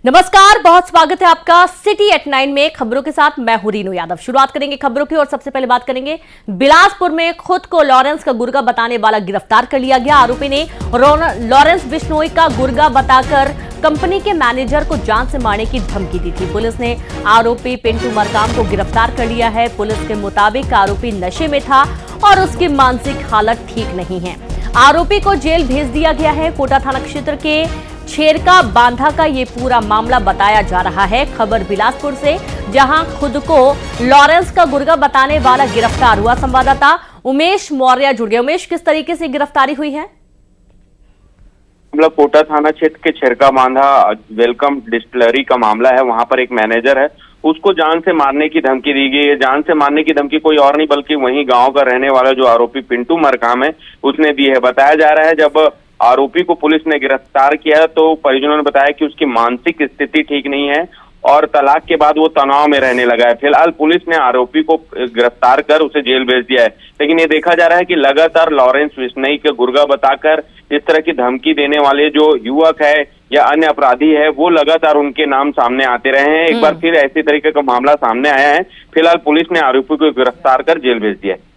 नमस्कार, बहुत स्वागत है आपका सिटी एट 9 में। खबरों के साथ मैं हूं रीनू यादव। शुरुआत करेंगे खबरों की और सबसे पहले बात करेंगे बिलासपुर में खुद को लॉरेंस का गुर्गा बताने वाला गिरफ्तार कर लिया गया। आरोपी ने लॉरेंस बिश्नोई का गुर्गा बताकर कंपनी के मैनेजर को जान से मारने की धमकी दी थी। पुलिस ने आरोपी पिंटू मरकाम को गिरफ्तार कर लिया है। पुलिस के मुताबिक आरोपी नशे में था और उसकी मानसिक हालत ठीक नहीं है। आरोपी को जेल भेज दिया गया है। कोटा थाना क्षेत्र के छेरका बांधा का ये पूरा मामला बताया जा रहा है। खबर बिलासपुर से, जहां खुद को लॉरेंस का गुर्गा बताने वाला गिरफ्तार हुआ। संवाददाता उमेश मौर्य जुड़ गए। उमेश, किस तरीके से गिरफ्तारी हुई है? मतलब कोटा थाना क्षेत्र के छेरका बांधा वेलकम डिस्टिलरी का मामला है। वहां पर एक मैनेजर है, उसको जान से मारने की धमकी दी गई है। जान से मारने की धमकी कोई और नहीं बल्कि वहीं गांव का रहने वाला जो आरोपी पिंटू मरकाम है उसने दी है। बताया जा रहा है जब आरोपी को पुलिस ने गिरफ्तार किया तो परिजनों ने बताया कि उसकी मानसिक स्थिति ठीक नहीं है और तलाक के बाद वो तनाव में रहने लगा है। फिलहाल पुलिस ने आरोपी को गिरफ्तार कर उसे जेल भेज दिया है। लेकिन ये देखा जा रहा है कि लगातार लॉरेंस बिश्नोई के गुर्गा बताकर इस तरह की धमकी देने वाले जो युवक है या अन्य अपराधी है वो लगातार उनके नाम सामने आते रहे हैं। एक बार फिर ऐसी तरीके का मामला सामने आया है। फिलहाल पुलिस ने आरोपी को गिरफ्तार कर जेल भेज दिया है।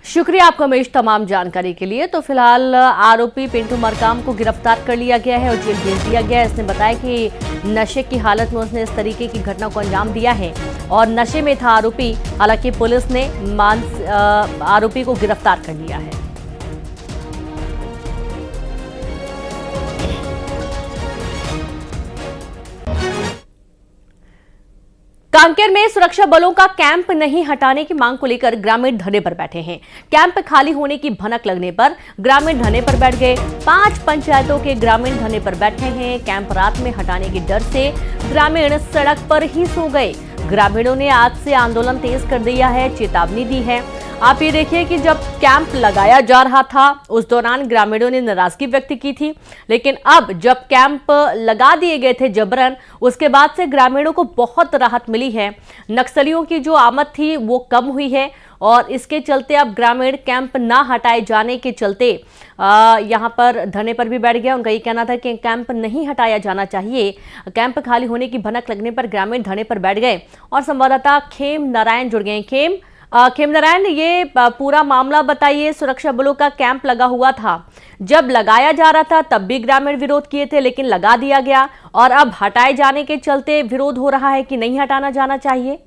शुक्रिया आपका उमेश तमाम जानकारी के लिए। तो फिलहाल आरोपी पिंटू मरकाम को गिरफ्तार कर लिया गया है और जेल भेज दिया गया है। इसने बताया कि नशे की हालत में उसने इस तरीके की घटना को अंजाम दिया है और नशे में था आरोपी। हालांकि पुलिस ने आरोपी को गिरफ्तार कर लिया है। कांकेर में सुरक्षा बलों का कैंप नहीं हटाने की मांग को लेकर ग्रामीण धरने पर बैठे हैं। कैंप खाली होने की भनक लगने पर ग्रामीण धरने पर बैठ गए। 5 पंचायतों के ग्रामीण धरने पर बैठे हैं। कैंप रात में हटाने के डर से ग्रामीण सड़क पर ही सो गए। ग्रामीणों ने आज से आंदोलन तेज कर दिया है, चेतावनी दी है। आप ये देखिए कि जब कैंप लगाया जा रहा था उस दौरान ग्रामीणों ने नाराजगी व्यक्त की थी, लेकिन अब जब कैंप लगा दिए गए थे जबरन, उसके बाद से ग्रामीणों को बहुत राहत मिली है। नक्सलियों की जो आमद थी वो कम हुई है और इसके चलते अब ग्रामीण कैंप ना हटाए जाने के चलते यहाँ पर धरने पर भी बैठ गया। उनका ये कहना था कि कैंप नहीं हटाया जाना चाहिए। कैंप खाली होने की भनक लगने पर ग्रामीण धरने पर बैठ गए और संवाददाता खेम नारायण जुड़ गए। खेम नारायण, ये पूरा मामला बताइए। सुरक्षा बलों का कैंप लगा हुआ था, जब लगाया जा रहा था तब भी ग्रामीण विरोध किए थे, लेकिन लगा दिया गया और अब हटाए जाने के चलते विरोध हो रहा है कि नहीं हटाना जाना चाहिए?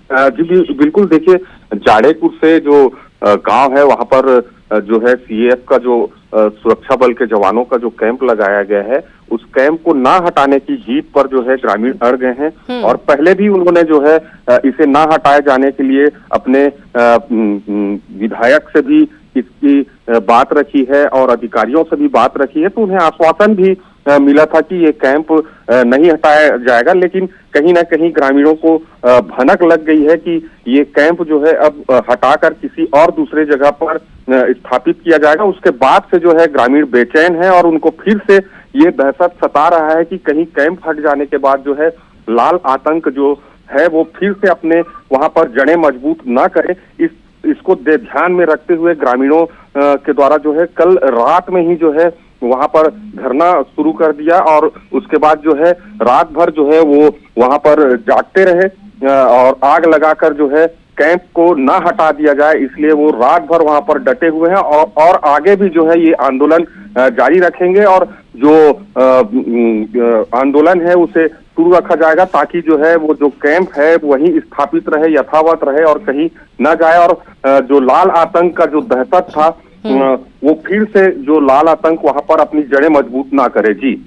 जी बिल्कुल। देखिए, जाड़ेपुर से जो गांव है वहां पर जो है सीएएफ का जो सुरक्षा बल के जवानों का जो कैंप लगाया गया है उस कैंप को ना हटाने की जीत पर जो है ग्रामीण अड़ गए हैं। और पहले भी उन्होंने जो है इसे ना हटाए जाने के लिए अपने विधायक से भी इसकी बात रखी है और अधिकारियों से भी बात रखी है। तो उन्हें आश्वासन भी मिला था कि ये कैंप नहीं हटाया जाएगा, लेकिन कहीं ना कहीं ग्रामीणों को भनक लग गई है कि ये कैंप जो है अब हटाकर किसी और दूसरे जगह पर स्थापित किया जाएगा। उसके बाद से जो है ग्रामीण बेचैन है और उनको फिर से ये दहशत सता रहा है कि कहीं कैंप हट जाने के बाद जो है लाल आतंक जो है वो फिर से अपने वहां पर जड़ें मजबूत ना करे। इसको ध्यान में रखते हुए ग्रामीणों के द्वारा जो है कल रात में ही जो है वहां पर धरना शुरू कर दिया और उसके बाद जो है रात भर जो है वो वहां पर जागते रहे और आग लगाकर जो है कैंप को ना हटा दिया जाए, इसलिए वो रात भर वहां पर डटे हुए हैं और आगे भी जो है ये आंदोलन जारी रखेंगे और जो आंदोलन है उसे शुरू रखा जाएगा ताकि जो है वो जो कैंप है वहीं स्थापित रहे, यथावत रहे और कहीं ना जाए। और जो लाल आतंक का जो दहशत था वो फिर से जो लाल आतंक वहां पर अपनी जड़ें मजबूत ना करे। जी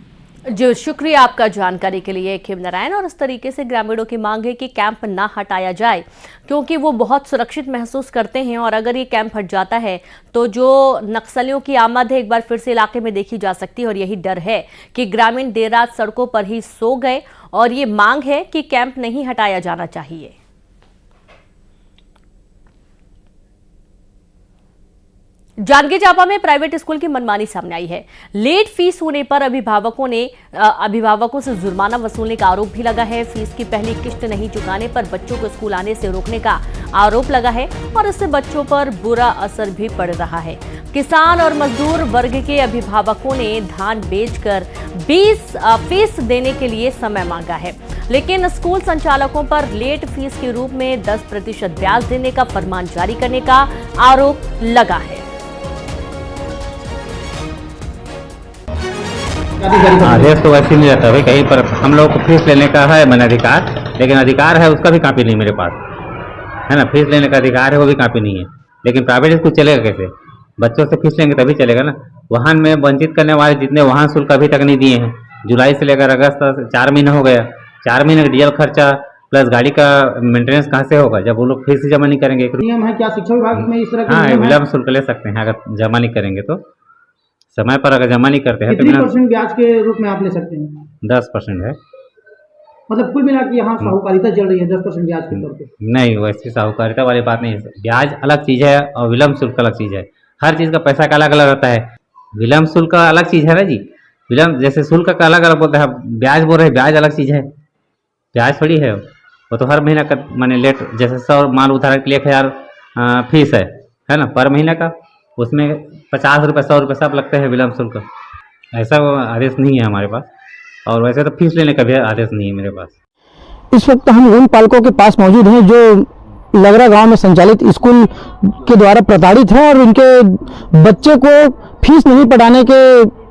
शुक्रिया आपका जानकारी के लिए खेम नारायण। और इस तरीके से ग्रामीणों की मांग है कि कैंप ना हटाया जाए क्योंकि वो बहुत सुरक्षित महसूस करते हैं और अगर ये कैंप हट जाता है तो जो नक्सलियों की आमद है एक बार फिर से इलाके में देखी जा सकती है और यही डर है कि ग्रामीण देर रात सड़कों पर ही सो गए और ये मांग है कि कैंप नहीं हटाया जाना चाहिए। जांजगीर चांपा में प्राइवेट स्कूल की मनमानी सामने आई है। लेट फीस होने पर अभिभावकों से जुर्माना वसूलने का आरोप भी लगा है। फीस की पहली किश्त नहीं चुकाने पर बच्चों को स्कूल आने से रोकने का आरोप लगा है और इससे बच्चों पर बुरा असर भी पड़ रहा है। किसान और मजदूर वर्ग के अभिभावकों ने धान बेचकर 20 फीस देने के लिए समय मांगा है, लेकिन स्कूल संचालकों पर लेट फीस के रूप में 10% ब्याज देने का फरमान जारी करने का आरोप लगा है। आदेश तो वैसे नहीं रहता भाई, कहीं पर हम लोग को फीस लेने का है मैंने अधिकार, लेकिन अधिकार है उसका भी कापी नहीं मेरे पास है ना। फीस लेने का अधिकार है वो भी कापी नहीं है, लेकिन प्राइवेट स्कूल चलेगा कैसे? बच्चों से फीस लेंगे तभी चलेगा ना। वाहन में वंचित करने वाले जितने वाहन शुल्क अभी तक नहीं दिए हैं, जुलाई से लेकर अगस्त तक 4 महीना हो गया। 4 महीने का डीजल खर्चा प्लस गाड़ी का मेंटेनेंस कहाँ से होगा जब वो लोग फीस जमा नहीं करेंगे? नियम है क्या शिक्षा विभाग में इस तरह के हाँ, नियम है? विलम्ब शुल्क ले सकते हैं अगर जमा नहीं करेंगे तो। समय पर अगर जमा नहीं करते हैं तो कितनी बिना % ब्याज के रूप में आप ले सकते हैं? 10% है। मतलब कुल मिला के यहाँ साहूकारिता चल रही है 10% ब्याज के तौर पे। नहीं, वैसी साहूकारिता वाली बात नहीं है। ब्याज अलग चीज़ है और विलम्ब शुल्क अलग चीज़ है। हर चीज़ का पैसा का अलग अलग रहता है। विलम्ब शुल्क का अलग चीज़ है ना जी। विलम्ब जैसे शुल्क का अलग अलग बोलते हैं, ब्याज बोल रहे हैं, ब्याज अलग चीज़ है। ब्याज थोड़ी है वो तो हर महीना का माने लेट, जैसे 100 माल उधार के लिए 1000 फीस है ना पर महीने का, उसमें 50 रुपये 100 रुपये सब लगते हैं विलम्ब शुल्क। ऐसा वो आदेश नहीं है हमारे पास, और वैसे तो फीस लेने का भी आदेश नहीं है मेरे पास। इस वक्त हम उन पालकों के पास मौजूद हैं जो लगरा गांव में संचालित स्कूल के द्वारा प्रताड़ित हैं और उनके बच्चे को फीस नहीं पढ़ाने के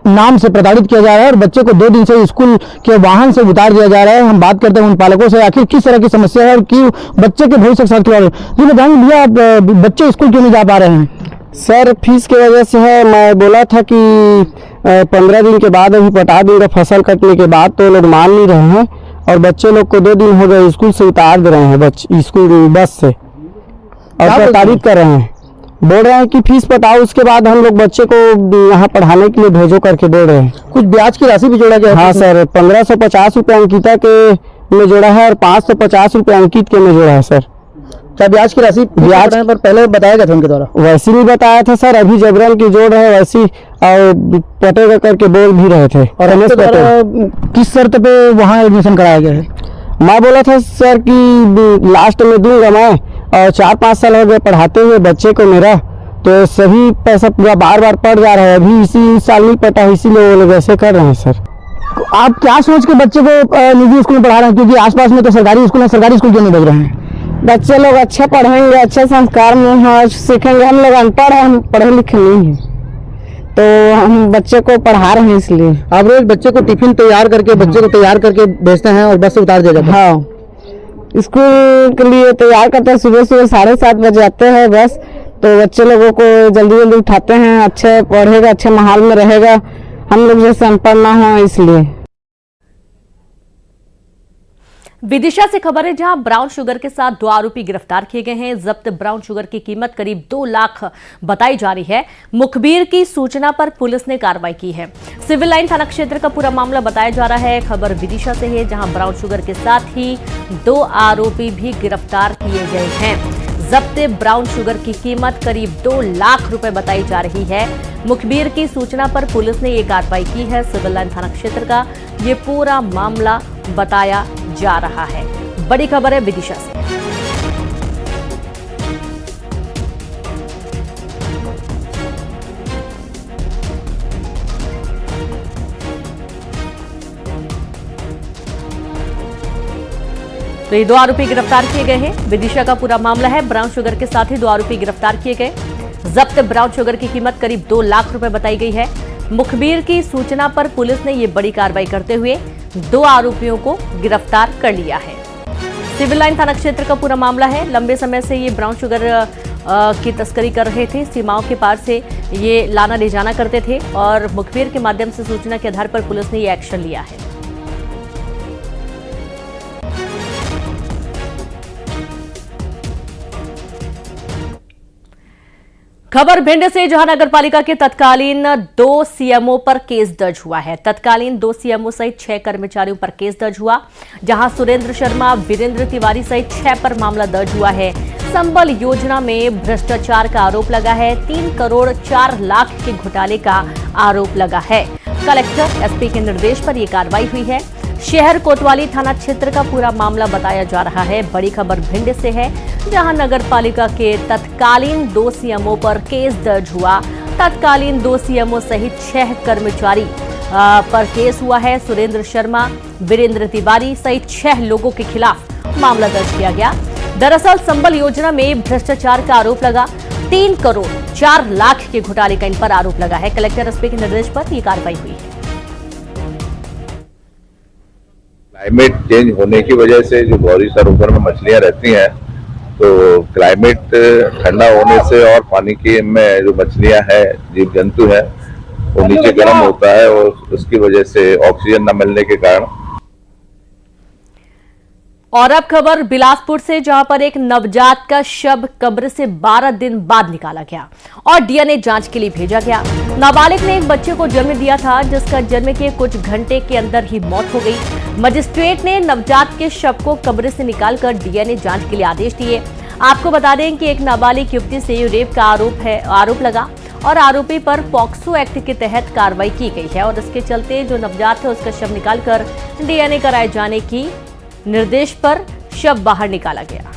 नाम से प्रताड़ित किया जा रहा है और बच्चे को 2 दिन से स्कूल के वाहन से उतार दिया जा रहा है। हम बात करते हैं उन पालकों से, आखिर किस तरह की समस्या है और क्यों बच्चे के भविष्य के साथ खिलवाड़। जी बताएंगे भैया, आप बच्चे स्कूल क्यों नहीं जा पा रहे हैं? सर फीस की वजह से है। मैं बोला था कि 15 दिन के बाद अभी पटा दूंगा फसल कटने के बाद, तो लोग मान नहीं रहे हैं और बच्चे लोग को 2 दिन हो गए स्कूल से उतार दे रहे हैं बच्चे स्कूल बस से और प्रताड़ित कर रहे हैं। बोल रहे हैं कि फीस पटाओ, उसके बाद हम लोग बच्चे को यहाँ पढ़ाने के लिए भेजो करके बोल रहे हैं। कुछ ब्याज की राशि भी जोड़ा गया? हाँ सर, 1550 रुपये अंकिता के में जोड़ा है और 550 रुपये अंकित के में जोड़ा है सर। क्या ब्याज की राशि ब्याज पर पहले बताया गया था उनके द्वारा? वैसे नहीं बताया था सर, अभी जबरन की जोड़ है वैसी और पटेगा करके बोल भी रहे थे। और रमेश पटेल किस शर्त पे वहाँ एडमिशन कराया गया है? मैं बोला था सर कि लास्ट में दूंगा मैं, और 4-5 साल हो गए पढ़ाते हुए बच्चे को मेरा, तो सभी पैसा पूरा बार बार पड़ जा रहा है। अभी इसी साल नहीं पटा, इसीलिए वो लोग ऐसे कर रहे हैं सर। आप क्या सोच के बच्चे को निजी स्कूल में पढ़ा रहे हैं? क्योंकि आसपास में तो सरकारी स्कूल है, सरकारी स्कूल क्यों नहीं भेज रहे हैं? बच्चे लोग अच्छा पढ़ेंगे, अच्छे संस्कार में हैं, सीखेंगे। हम लोग अनपढ़ हैं, हम पढ़े लिखे नहीं हैं, तो हम बच्चे को पढ़ा रहे हैं इसलिए। आप रोज बच्चे को टिफिन तैयार करके बच्चे को तैयार करके भेजते हैं और बस से उतार दिया जाता है? हाँ, स्कूल के लिए तैयार करते हैं। सुबह 7:30 बजे आते हैं बस, तो बच्चे लोगों को जल्दी जल्दी उठाते हैं। अच्छे पढ़ेगा, अच्छे माहौल में रहेगा, हम लोग जैसे अनपढ़ ना हो इसलिए। विदिशा से खबर है, जहां ब्राउन शुगर के साथ 2 आरोपी गिरफ्तार किए गए हैं। जब्त ब्राउन शुगर की कीमत करीब 2 लाख बताई जा रही है। मुखबिर की सूचना पर पुलिस ने कार्रवाई की है। सिविल लाइन थाना क्षेत्र का पूरा मामला बताया जा रहा है। खबर विदिशा से है, जहां ब्राउन शुगर के साथ ही 2 आरोपी भी गिरफ्तार किए गए हैं। जब्त ब्राउन शुगर की कीमत करीब 2 लाख रुपए बताई जा रही है। मुखबिर की सूचना पर पुलिस ने ये कार्रवाई की है। सिविल लाइन थाना क्षेत्र का ये पूरा मामला बताया जा रहा है। बड़ी खबर है विदिशा से। तो ये 2 आरोपी गिरफ्तार किए गए हैं। विदिशा का पूरा मामला है। ब्राउन शुगर के साथ ही 2 आरोपी गिरफ्तार किए गए। जब्त ब्राउन शुगर की कीमत करीब 2 लाख रुपए बताई गई है। मुखबिर की सूचना पर पुलिस ने ये बड़ी कार्रवाई करते हुए 2 आरोपियों को गिरफ्तार कर लिया है। सिविल लाइन थाना क्षेत्र का पूरा मामला है। लंबे समय से ये ब्राउन शुगर की तस्करी कर रहे थे। सीमाओं के पार से ये लाना ले जाना करते थे और मुखबिर के माध्यम से सूचना के आधार पर पुलिस ने ये एक्शन लिया है। खबर भिंड से, जहां नगर पालिका के तत्कालीन 2 सीएमओ पर केस दर्ज हुआ है। तत्कालीन 2 सीएमओ सहित 6 कर्मचारियों पर केस दर्ज हुआ, जहां सुरेंद्र शर्मा, वीरेंद्र तिवारी सहित 6 पर मामला दर्ज हुआ है। संबल योजना में भ्रष्टाचार का आरोप लगा है। 3 करोड़ 4 लाख के घोटाले का आरोप लगा है। कलेक्टर एसपी के निर्देश पर यह कार्रवाई हुई है। शहर कोतवाली थाना क्षेत्र का पूरा मामला बताया जा रहा है। बड़ी खबर भिंड से है, जहां नगर पालिका के तत्कालीन 2 सीएमओ पर केस दर्ज हुआ। तत्कालीन 2 सीएमओ सहित 6 कर्मचारी पर केस हुआ है। सुरेंद्र शर्मा, वीरेंद्र तिवारी सहित 6 लोगों के खिलाफ मामला दर्ज किया गया। दरअसल संबल योजना में भ्रष्टाचार का आरोप लगा। 3 करोड़ 4 लाख के घोटाले का इन पर आरोप लगा है। कलेक्टर एसपी के निर्देश पर यह कार्रवाई हुई है। क्लाइमेट चेंज होने की वजह से जो गौरी सरोवर में मछलियां रहती हैं, तो क्लाइमेट ठंडा होने से और पानी की में जो मछलियां हैं, जीव जंतु हैं, वो नीचे गर्म होता है और उसकी वजह से ऑक्सीजन न मिलने के कारण। और अब खबर बिलासपुर से, जहां पर एक नवजात का शव कब्र से 12 दिन बाद निकाला गया और डीएनए जांच के लिए भेजा गया। नाबालिग ने एक बच्चे को जन्म दिया था, जिसका जन्म के कुछ घंटे के अंदर ही मौत हो गई। मजिस्ट्रेट ने नवजात के शव को कब्र से निकालकर डीएनए जांच के लिए आदेश दिए। आपको बता दें कि एक नाबालिग युवती से रेप का आरोप लगा और आरोपी पर पॉक्सो एक्ट के तहत कार्रवाई की गई है और इसके चलते जो नवजात है उसका शव निकालकर डीएनए कराए जाने की निर्देश पर शव बाहर निकाला गया।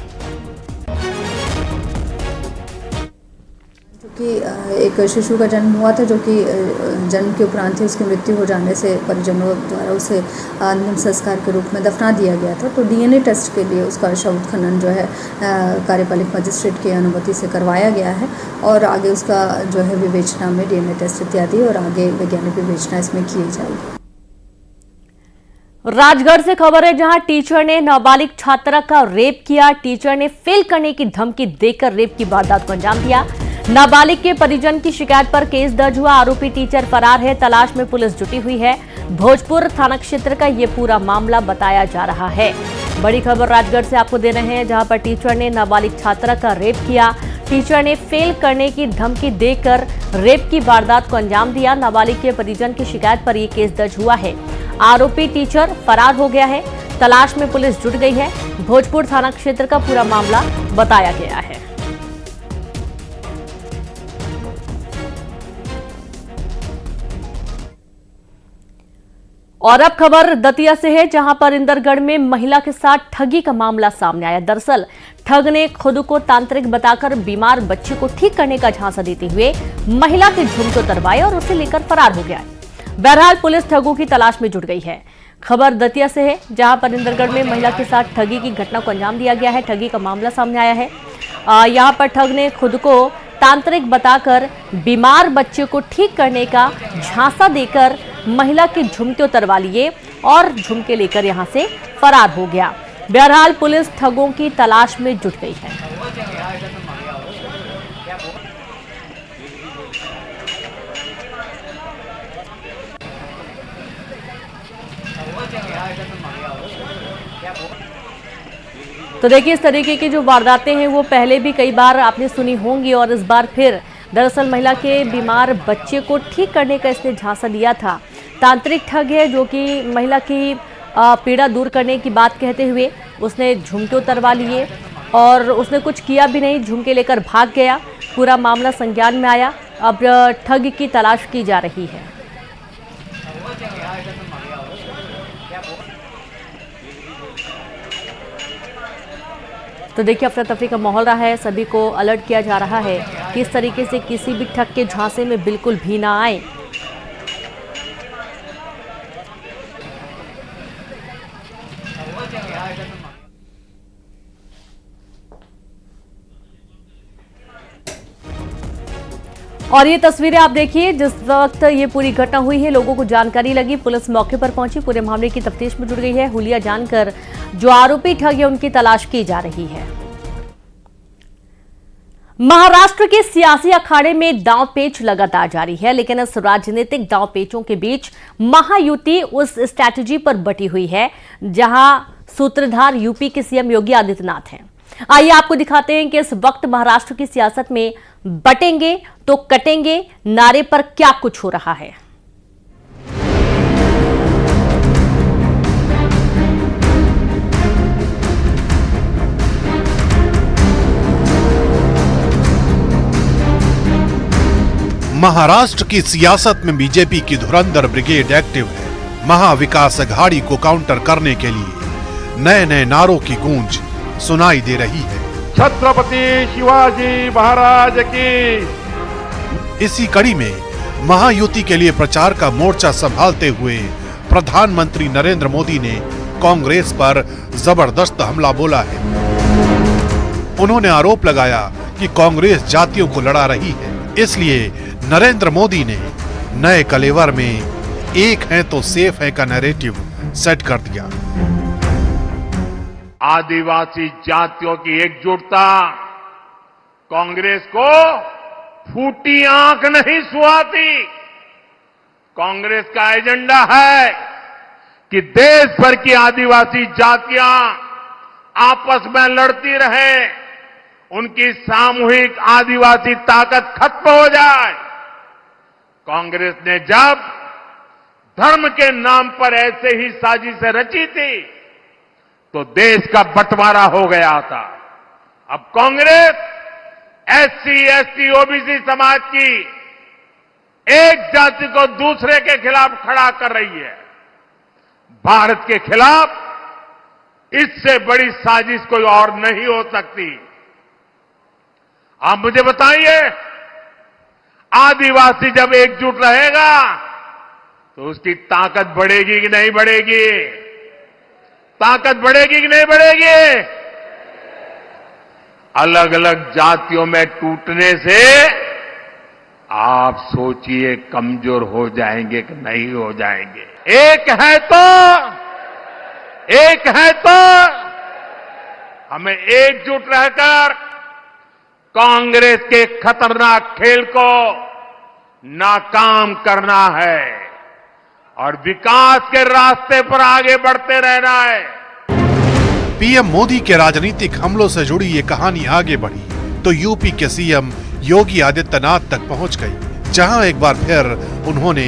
कि एक शिशु का जन्म हुआ था, जो कि जन्म के उपरांत ही उसकी मृत्यु हो जाने से परिजनों द्वारा उसे अंतिम संस्कार के रूप में दफना दिया गया था। तो डीएनए टेस्ट के लिए उसका शव उत्खनन जो है कार्यपालिक मजिस्ट्रेट की अनुमति से करवाया गया है और आगे उसका जो है विवेचना में डीएनए टेस्ट इत्यादि और आगे वैज्ञानिक विवेचना इसमें की जाएगी। राजगढ़ से खबर है, जहां टीचर ने नाबालिग छात्रा का रेप किया। टीचर ने फेल करने की धमकी देकर रेप की वारदात को अंजाम दिया। नाबालिग के परिजन की शिकायत पर केस दर्ज हुआ। आरोपी टीचर फरार है, तलाश में पुलिस जुटी हुई है। भोजपुर थाना क्षेत्र का ये पूरा मामला बताया जा रहा है। बड़ी खबर राजगढ़ से आपको दे रहे हैं, जहां पर टीचर ने नाबालिग छात्रा का रेप किया। टीचर ने फेल करने की धमकी देकर रेप की वारदात को अंजाम दिया। नाबालिग के परिजन की शिकायत पर यह केस दर्ज हुआ है। आरोपी टीचर फरार हो गया है, तलाश में पुलिस जुट गई है। भोजपुर थाना क्षेत्र का पूरा मामला बताया गया है। और अब खबर दतिया से है, जहां पर इंदरगढ़ में महिला के साथ ठगी का मामला सामने आया। दरअसल ठग ने खुद को तांत्रिक बताकर बीमार बच्चे को ठीक करने का झांसा देते हुए महिला के झुमके उतरवाए और उसे लेकर फरार हो गया। बहरहाल पुलिस ठगों की तलाश में जुट गई है। खबर दतिया से है, जहां पर इंदरगढ़ में महिला के साथ ठगी की घटना को अंजाम दिया गया है। ठगी का मामला सामने आया है। यहां पर ठग ने खुद को तांत्रिक बताकर बीमार बच्चे को ठीक करने का झांसा देकर महिला के झुमके उतरवा लिए और झुमके लेकर यहां से फरार हो गया। बहरहाल पुलिस ठगों की तलाश में जुट गई है। तो देखिए, इस तरीके की जो वारदातें हैं वो पहले भी कई बार आपने सुनी होंगी और इस बार फिर दरअसल महिला के बीमार बच्चे को ठीक करने का इसने झांसा दिया था। तांत्रिक ठग है, जो कि महिला की पीड़ा दूर करने की बात कहते हुए उसने झुमके उतरवा लिए और उसने कुछ किया भी नहीं, झुमके लेकर भाग गया। पूरा मामला संज्ञान में आया। अब ठग की तलाश की जा रही है। तो देखिए, अफरा तफरी का माहौल रहा है। सभी को अलर्ट किया जा रहा है कि इस तरीके से किसी भी ठग के झांसे में बिल्कुल भी ना आए। और ये तस्वीरें आप देखिए, जिस वक्त ये पूरी घटना हुई है लोगों को जानकारी लगी, पुलिस मौके पर पहुंची, पूरे मामले की तफ्तीश में जुट गई है। हुलिया जानकर जो आरोपी ठग है उनकी तलाश की जा रही है। महाराष्ट्र के सियासी अखाड़े में दांवपेच लगातार जारी है, लेकिन इस राजनीतिक दांवपेचों के बीच महायुति उस स्ट्रैटेजी पर बटी हुई है जहां सूत्रधार यूपी के सीएम योगी आदित्यनाथ हैं। आइए आपको दिखाते हैं कि इस वक्त महाराष्ट्र की सियासत में बटेंगे तो कटेंगे नारे पर क्या कुछ हो रहा है। महाराष्ट्र की सियासत में बीजेपी की धुरंधर ब्रिगेड एक्टिव है। महाविकास अघाड़ी को काउंटर करने के लिए नए नए नारों की गूंज सुनाई दे रही है। छत्रपति शिवाजी महाराज की। इसी कड़ी में महायुति के लिए प्रचार का मोर्चा संभालते हुए प्रधानमंत्री नरेंद्र मोदी ने कांग्रेस पर जबरदस्त हमला बोला है। उन्होंने आरोप लगाया कि कांग्रेस जातियों को लड़ा रही है, इसलिए नरेंद्र मोदी ने नए कलेवर में एक है तो सेफ है का नैरेटिव सेट कर दिया। आदिवासी जातियों की एकजुटता कांग्रेस को फूटी आंख नहीं सुहाती। कांग्रेस का एजेंडा है कि देश भर की आदिवासी जातियां आपस में लड़ती रहें, उनकी सामूहिक आदिवासी ताकत खत्म हो जाए। कांग्रेस ने जब धर्म के नाम पर ऐसे ही साजिशें रची थी तो देश का बंटवारा हो गया था। अब कांग्रेस एससी, एसटी, ओबीसी समाज की एक जाति को दूसरे के खिलाफ खड़ा कर रही है। भारत के खिलाफ इससे बड़ी साजिश कोई और नहीं हो सकती। आप मुझे बताइए, आदिवासी जब एकजुट रहेगा तो उसकी ताकत बढ़ेगी कि नहीं बढ़ेगी? ताकत बढ़ेगी कि नहीं बढ़ेगी? अलग अलग जातियों में टूटने से आप सोचिए कमजोर हो जाएंगे कि नहीं हो जाएंगे। एक है तो हमें एकजुट रहकर कांग्रेस के खतरनाक खेल को नाकाम करना है और विकास के रास्ते पर आगे बढ़ते रहना है। पीएम मोदी के राजनीतिक हमलों से जुड़ी ये कहानी आगे बढ़ी तो यूपी के सीएम योगी आदित्यनाथ तक पहुंच गई, जहां एक बार फिर उन्होंने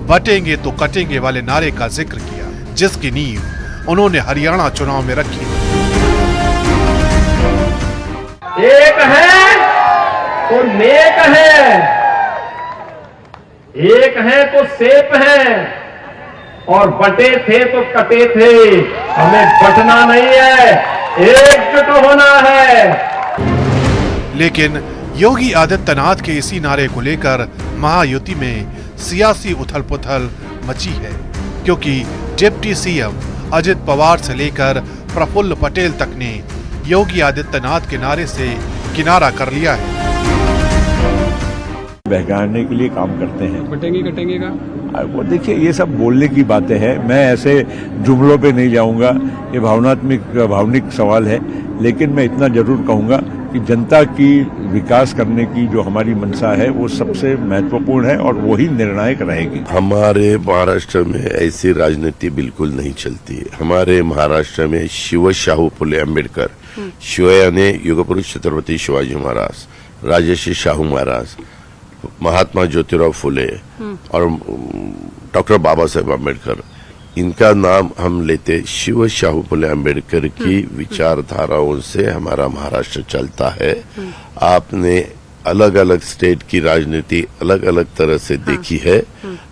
बटेंगे तो कटेंगे वाले नारे का जिक्र किया, जिसकी नींव उन्होंने हरियाणा चुनाव में रखी। एक है तो नेक है, एक है तो सेफ है और बटे थे तो कटे थे। हमें बटना नहीं है, एकजुट होना है। लेकिन योगी आदित्यनाथ के इसी नारे को लेकर महायुति में सियासी उथल-पुथल मची है, क्योंकि डिप्टी सीएम अजित पवार से लेकर प्रफुल्ल पटेल तक ने योगी आदित्यनाथ के नारे से किनारा कर लिया है। बहकाने के लिए काम करते हैं। बटेंगे कटेंगे का वो देखिए, ये सब बोलने की बातें हैं, मैं ऐसे जुमलों पे नहीं जाऊंगा, ये भावनिक सवाल है। लेकिन मैं इतना जरूर कहूंगा कि जनता की विकास करने की जो हमारी मंशा है वो सबसे महत्वपूर्ण है और वही निर्णायक रहेगी। हमारे महाराष्ट्र में ऐसी राजनीति बिल्कुल नहीं चलती है। हमारे महाराष्ट्र में शिव शाहू फुले अम्बेडकर, शिव यानी युगपुरुष छत्रपति शिवाजी महाराज, राजर्षि शाहू महाराज, महात्मा ज्योतिराव फुले और डॉक्टर बाबा साहेब अम्बेडकर, इनका नाम हम लेते। शिव शाहू फुले अम्बेडकर की विचारधाराओं से हमारा महाराष्ट्र चलता है। आपने अलग अलग स्टेट की राजनीति अलग अलग तरह से देखी है,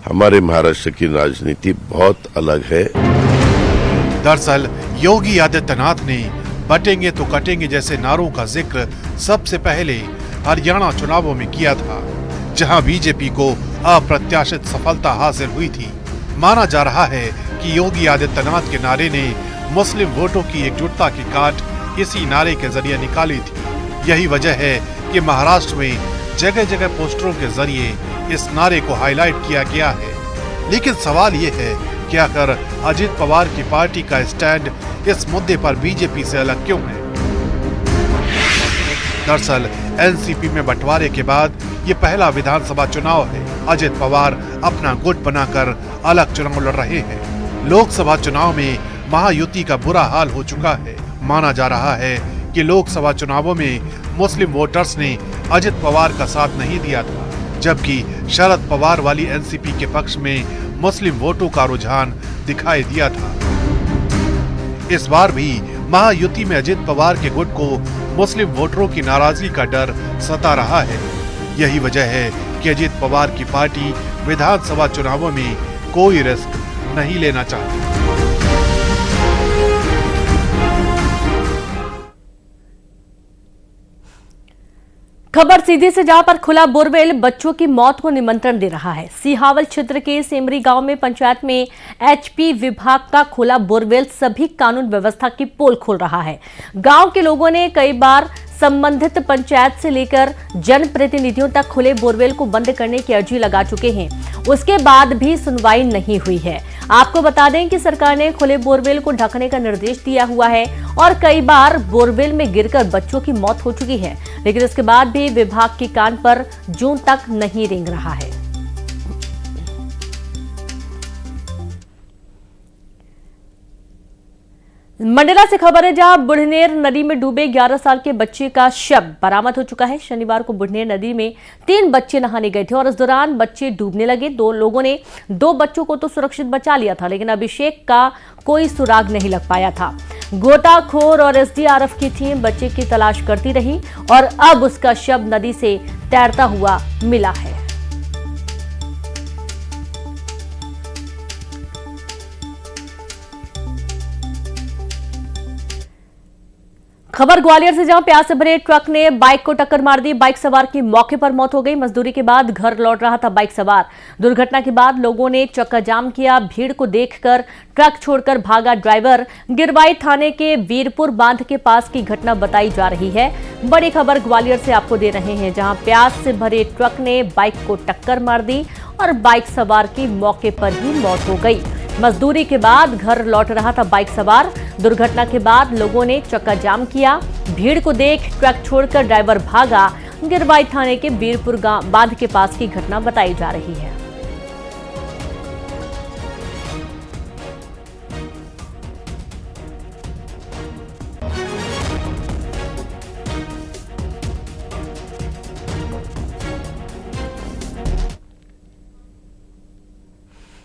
हमारे महाराष्ट्र की राजनीति बहुत अलग है। दरअसल योगी आदित्यनाथ ने बटेंगे तो कटेंगे जैसे नारों का जिक्र सबसे पहले हरियाणा चुनावों में किया था, जहां बीजेपी को अप्रत्याशित सफलता हासिल हुई थी। माना जा रहा है कि योगी आदित्यनाथ के नारे ने मुस्लिम वोटों की एकजुटता की काट इसी नारे के जरिए निकाली थी। यही वजह है कि महाराष्ट्र में जगह जगह पोस्टरों के जरिए इस नारे को हाईलाइट किया गया है। लेकिन सवाल ये है कि आखिर अजित पवार की पार्टी का स्टैंड इस मुद्दे पर बीजेपी से अलग क्यों है? दरअसल एनसीपी में बंटवारे के बाद ये पहला विधानसभा चुनाव है। अजित पवार अपना गुट बनाकर अलग चुनाव लड़ रहे हैं। लोकसभा चुनाव में महायुति का बुरा हाल हो चुका है। माना जा रहा है कि लोकसभा चुनावों में मुस्लिम वोटर्स ने अजित पवार का साथ नहीं दिया था, जबकि शरद पवार वाली एनसीपी के पक्ष में मुस्लिम वोटों का रुझान दिखाई दिया था। इस बार भी महायुति में अजित पवार के गुट को मुस्लिम वोटरों की नाराजगी का डर सता रहा है। यही वजह है कि अजित पवार की पार्टी विधानसभा चुनावों में कोई रिस्क नहीं लेना चाहती। खबर सीधी से जहां पर खुला बोरवेल बच्चों की मौत को निमंत्रण दे रहा है। सिहावल क्षेत्र के सेमरी गांव में पंचायत में एचपी विभाग का खुला बोरवेल सभी कानून व्यवस्था की पोल खोल रहा है। गांव के लोगों ने कई बार संबंधित पंचायत से लेकर जनप्रतिनिधियों तक खुले बोरवेल को बंद करने की अर्जी लगा चुके हैं। उसके बाद भी सुनवाई नहीं हुई है। आपको बता दें कि सरकार ने खुले बोरवेल को ढकने का निर्देश दिया हुआ है और कई बार बोरवेल में गिरकर बच्चों की मौत हो चुकी है, लेकिन इसके बाद भी विभाग की कान पर जूं तक नहीं रेंग रहा है। मंडला से खबर है, जहां बुढ़नेर नदी में डूबे 11 साल के बच्चे का शव बरामद हो चुका है। शनिवार को बुढ़नेर नदी में 3 बच्चे नहाने गए थे और इस दौरान बच्चे डूबने लगे। 2 लोगों ने 2 बच्चों को तो सुरक्षित बचा लिया था, लेकिन अभिषेक का कोई सुराग नहीं लग पाया था। गोताखोर और एसडीआरएफ की टीम बच्चे की तलाश करती रही और अब उसका शव नदी से तैरता हुआ मिला है। खबर ग्वालियर से, जहां प्याज से भरे ट्रक ने बाइक को टक्कर मार दी। बाइक सवार की मौके पर मौत हो गई। मजदूरी के बाद घर लौट रहा था बाइक सवार। दुर्घटना के बाद लोगों ने चक्का जाम किया। भीड़ को देखकर ट्रक छोड़कर भागा ड्राइवर। गिरवाई थाने के वीरपुर बांध के पास की घटना बताई जा रही है। बड़ी खबर ग्वालियर से आपको दे रहे हैं, जहां प्याज से भरे ट्रक ने बाइक को टक्कर मार दी और बाइक सवार की मौके पर ही मौत हो गई। मजदूरी के बाद घर लौट रहा था बाइक सवार। दुर्घटना के बाद लोगों ने चक्का जाम किया। भीड़ को देख ट्रक छोड़कर ड्राइवर भागा। गिरवाई थाने के वीरपुर बांध के पास की घटना बताई जा रही है।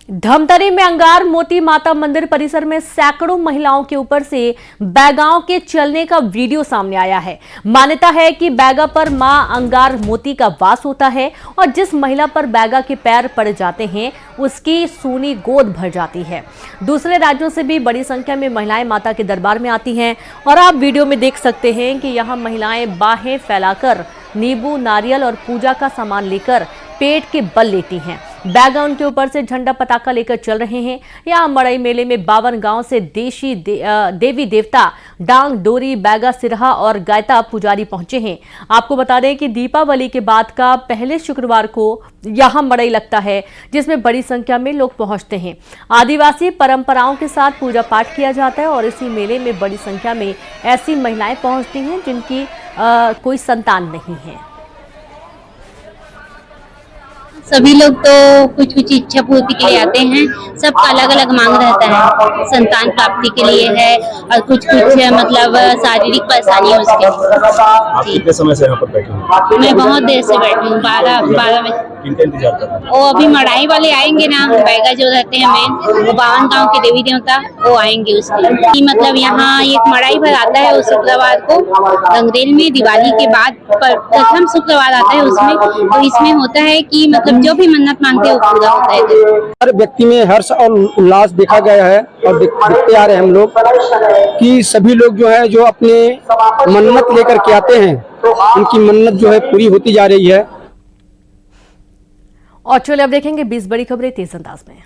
धमतरी में अंगार मोती माता मंदिर परिसर में सैकड़ों महिलाओं के ऊपर से बैगाओं के चलने का वीडियो सामने आया है। मान्यता है कि बैगा पर मां अंगार मोती का वास होता है और जिस महिला पर बैगा के पैर पड़ जाते हैं उसकी सूनी गोद भर जाती है। दूसरे राज्यों से भी बड़ी संख्या में महिलाएं माता के दरबार में आती हैं और आप वीडियो में देख सकते हैं कि यहाँ महिलाएं बाहें फैलाकर नींबू, नारियल और पूजा का सामान लेकर पेट के बल लेती हैं। बैगा उनके ऊपर से झंडा पताका लेकर चल रहे हैं। यहाँ मड़ई मेले में 52 गांव से देवी देवता डांग, डोरी, बैगा, सिरहा और गायता पुजारी पहुंचे हैं। आपको बता दें कि दीपावली के बाद का पहले शुक्रवार को यहाँ मड़ई लगता है, जिसमें बड़ी संख्या में लोग पहुंचते हैं। आदिवासी परंपराओं के साथ पूजा पाठ किया जाता है और इसी मेले में बड़ी संख्या में ऐसी महिलाएं पहुंचती हैं जिनकी कोई संतान नहीं है। सभी लोग तो कुछ कुछ इच्छा पूर्ति के लिए आते हैं। सबका अलग अलग मांग रहता है। संतान प्राप्ति के लिए है और कुछ मतलब शारीरिक परेशानी है उसके लिए। कितने समय से यहाँ पर बैठी हूँ? मैं बहुत देर से बैठी हूँ, 12 बजे। किनका इंतजार कर रहे हैं? वो अभी मड़ाई वाले आएंगे ना, बैगा जो रहते हैं मेन, वो 52 गाँव के देवी देवता वो आएंगे उसके। मतलब यहाँ एक मड़ाई भर आता है उस शुक्रवार को गंगरेल में। दिवाली के बाद प्रथम शुक्रवार आता है उसमें। तो इसमें होता है कि मतलब जो भी मन्नत मांगते हैं वो पूरा होता है। हर व्यक्ति में हर्ष और उल्लास देखा गया है और देखते आ रहे हैं हम लोग कि सभी लोग जो है जो अपने मन्नत लेकर के आते हैं उनकी मन्नत जो है पूरी होती जा रही है। और चलिए अब देखेंगे 20 बड़ी खबरें तेज अंदाज में।